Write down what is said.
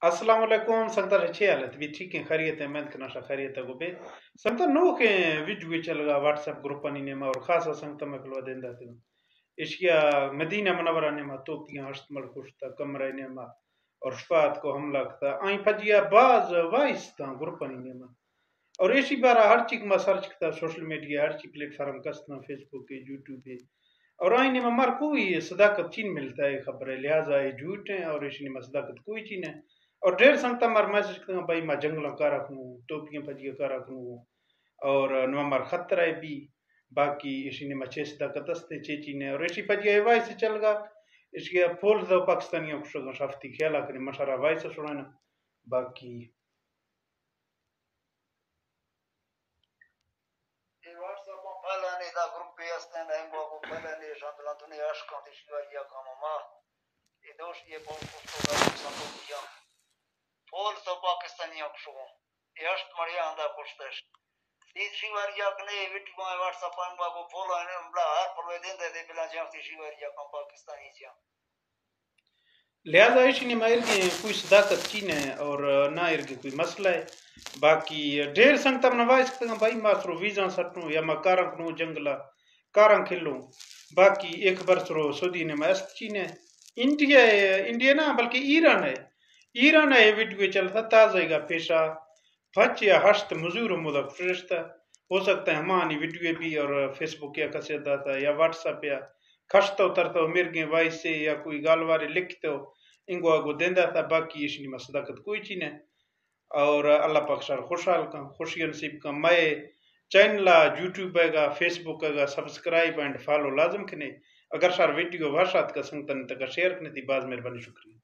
السلام علیکم سنگتا رچے حالت بھی ٹھیک ہے خیریت ہے مند کنا خیریت ہے گوبے سنگتا نو کے ویڈیو چل گا واٹس ایپ گروپ نے ما اور خاصا سنگتا میں کلوا دیندا تے اشیا مدینہ منورہ نے ما توپیاں ہشت مڑ کشتا کمرہ نے ما اور شفاعت کو حملہ کتا آئیں پجیا باز وائس تا گروپ نے ما اور اسی بارہ ہر چیز ما سرچ کتا سوشل میڈیا ہر چیز پلیٹ فارم کسنا فیس بک پہ یوٹیوب پہ اور آئین میں مار کوئی صداقت چین ملتا ہے خبر ہے لہٰذا یہ جھوٹ ہے اور اس میں صداقت کوئی چین ہے اور ڈھیر سنگتا مار میسج کرتا بھائی میں جنگلوں کا رکھوں ٹوپیاں پجیاں کا رکھوں اور نو مار خطرہ ہے بھی باقی اسی نے میں چھ صداقت استے چھ چین اور اسی پجیاں وائی سے چل گا اس کے پھول دو پاکستانیوں کو شگا شافتی خیالہ کرنے مشارہ وائی سے سنانا باقی da grupi jasne da im bogu peleni žandlatuni aškom ti šivarija kamama i doš je polku što da sam dobija pol to pakistaniya kšo i ašk marija anda pošteš ti šivarija kne viti moje whatsapp am bogu pola ne bla har proveden de bila jafti šivarija kam pakistani ja لہذا اس نے مائر کے کوئی صداقت چین ہے اور نہ ارگے کوئی مسئلہ ہے باقی ڈھیر سنگتا من وائس کرتا بھائی ماسرو ویزا سٹوں یا ما کارن کنو جنگلا کارن کھلوں باقی ایک برسرو سعودی نے میں است چین ہے انڈیا نا بلکہ ایران ہے ویڈیو چلتا تازہ گا پیشہ پھچ یا ہشت مزور مدک فرشتہ ہو سکتا ہے ہمانی ویڈیو بھی اور فیس بک یا کسی داتا یا واٹس ایپ یا کھشتا اترتا مرگیں وائس سے یا کوئی گالوارے لکھتے ہو انگو آگو دیندا تھا باقی اشنی میں صداقت کوئی چین ہے اور اللہ پاک سار خوشحال کا خوشی نصیب کا میں چینل یوٹیوب ہے گا فیس بک ہے گا سبسکرائب اینڈ فالو لازم کنے اگر سار ویڈیو واشات کا سنگتن تک شیئر کرنے تھی باز مہربانی شکریہ